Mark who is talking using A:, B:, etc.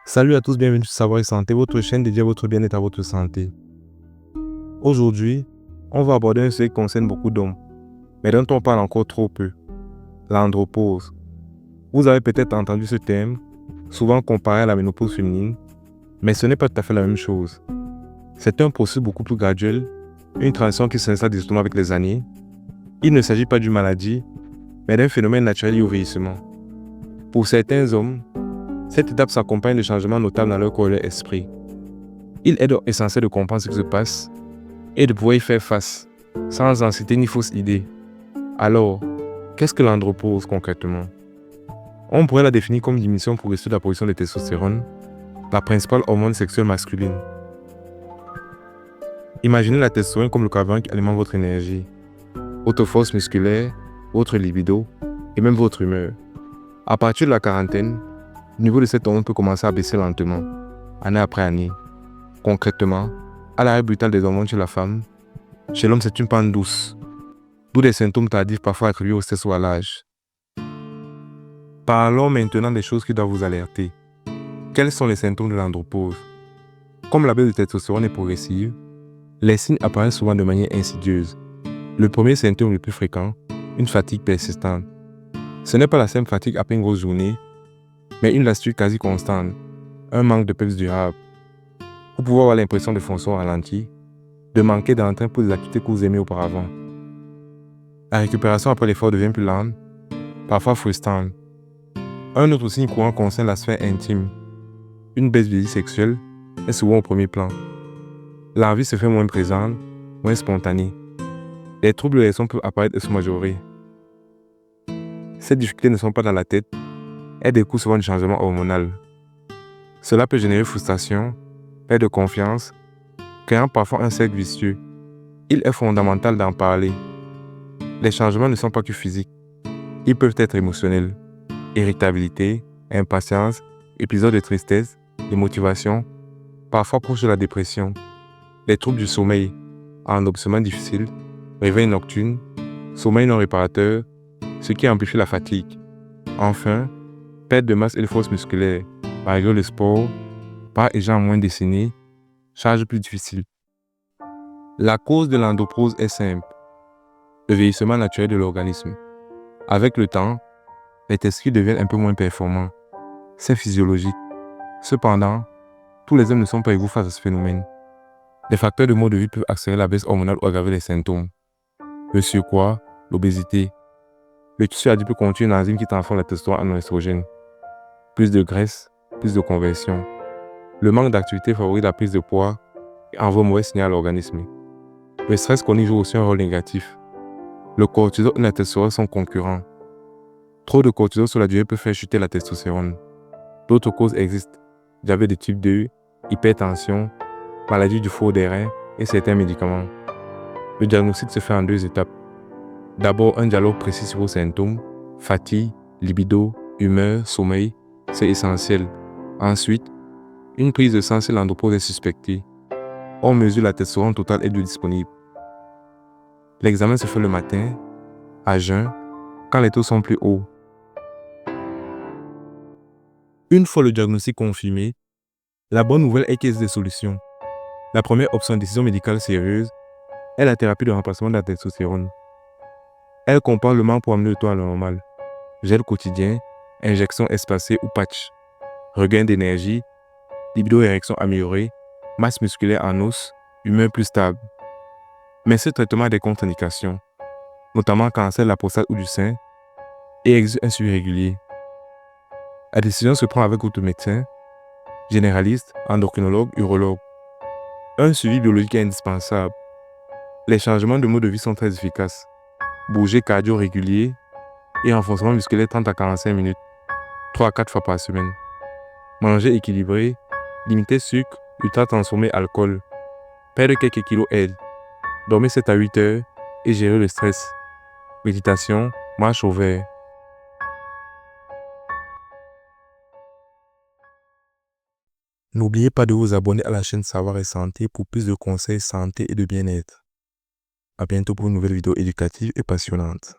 A: Salut à tous, bienvenue sur Savoir et Santé, votre chaîne dédiée à votre bien-être, à votre santé. Aujourd'hui, on va aborder un sujet qui concerne beaucoup d'hommes, mais dont on parle encore trop peu, l'andropause. Vous avez peut-être entendu ce terme, souvent comparé à la ménopause féminine, mais ce n'est pas tout à fait la même chose. C'est un processus beaucoup plus graduel, une transition qui s'installe directement avec les années. Il ne s'agit pas d'une maladie, mais d'un phénomène naturel lié au vieillissement. Pour certains hommes, cette étape s'accompagne de changements notables dans leur corps et leur esprit. Il est donc essentiel de comprendre ce qui se passe et de pouvoir y faire face, sans anxiété ni fausse idée. Alors, qu'est-ce que l'andropause concrètement? On pourrait la définir comme diminution progressive de la production de testostérone, la principale hormone sexuelle masculine. Imaginez la testostérone comme le carburant qui alimente votre énergie, votre force musculaire, votre libido et même votre humeur. À partir de la quarantaine, le niveau de cette hormone peut commencer à baisser lentement, année après année. Concrètement, à l'arrêt brutal des hormones chez la femme, chez l'homme c'est une pente douce, d'où des symptômes tardifs parfois attribués au stress ou à l'âge. Parlons maintenant des choses qui doivent vous alerter. Quels sont les symptômes de l'andropause? Comme la baisse de testostérone est progressive, les signes apparaissent souvent de manière insidieuse. Le premier symptôme le plus fréquent, une fatigue persistante. Ce n'est pas la simple fatigue après une grosse journée, mais une lassitude quasi constante, un manque de peps durable. Vous pouvez avoir l'impression de foncer au ralenti, de manquer d'entrain pour des activités que vous aimez auparavant. La récupération après l'effort devient plus lente, parfois frustrante. Un autre signe courant concerne la sphère intime. Une baisse de vie sexuelle est souvent au premier plan. L'envie se fait moins présente, moins spontanée. Les troubles de l'érection peuvent apparaître et se majorer. Ces difficultés ne sont pas dans la tête, elles découlent souvent du changement hormonal. Cela peut générer frustration, perte de confiance, créant parfois un cercle vicieux. Il est fondamental d'en parler. Les changements ne sont pas que physiques. Ils peuvent être émotionnels. Irritabilité, impatience, épisodes de tristesse, démotivation, parfois proche de la dépression. Les troubles du sommeil, endormissement difficile, réveil nocturne, sommeil non réparateur, ce qui amplifie la fatigue. Enfin, perte de masse et de force musculaire, malgré le sport, pas et jambes moins dessinées, charge plus difficile. La cause de l'andropause est simple, le vieillissement naturel de l'organisme. Avec le temps, les testicules deviennent un peu moins performants. C'est physiologique. Cependant, tous les hommes ne sont pas égaux face à ce phénomène. Les facteurs de mode de vie peuvent accélérer la baisse hormonale ou aggraver les symptômes. Le surpoids, l'obésité. Le tissu adipeux contient une enzyme qui transforme la testostérone en estrogène. Plus de graisse, plus de conversion. Le manque d'activité favorise la prise de poids et envoie un mauvais signal à l'organisme. Le stress chronique joue aussi un rôle négatif. Le cortisol et la testostérone sont concurrents. Trop de cortisol sur la durée peut faire chuter la testostérone. D'autres causes existent. Diabète de type 2, hypertension, maladie du foie des reins et certains médicaments. Le diagnostic se fait en 2 étapes. D'abord, un dialogue précis sur vos symptômes, fatigue, libido, humeur, sommeil, c'est essentiel. Ensuite, une prise de sang si l'andropause est suspectée. On mesure la testostérone totale et de disponible. L'examen se fait le matin, à jeun, quand les taux sont plus hauts. Une fois le diagnostic confirmé, la bonne nouvelle est qu'il existe des solutions. La première option de décision médicale sérieuse est la thérapie de remplacement de la testostérone. Elle comprend le manque pour amener le taux à la normale, gel quotidien, injection espacée ou patch, regain d'énergie, libido et érection améliorée, masse musculaire en os, humeur plus stable. Mais ce traitement a des contre-indications, notamment cancer de la prostate ou du sein, et exige un suivi régulier. La décision se prend avec votre médecin, généraliste, endocrinologue, urologue. Un suivi biologique est indispensable. Les changements de mode de vie sont très efficaces. Bouger cardio régulier et renforcement musculaire 30 à 45 minutes, 3 à 4 fois par semaine. Manger équilibré, limiter sucre, ultra transformé, alcool. Perdre quelques kilos aide. Dormir 7 à 8 heures et gérer le stress. Méditation, marche au vert. N'oubliez pas de vous abonner à la chaîne Savoir et Santé pour plus de conseils santé et de bien-être. À bientôt pour une nouvelle vidéo éducative et passionnante.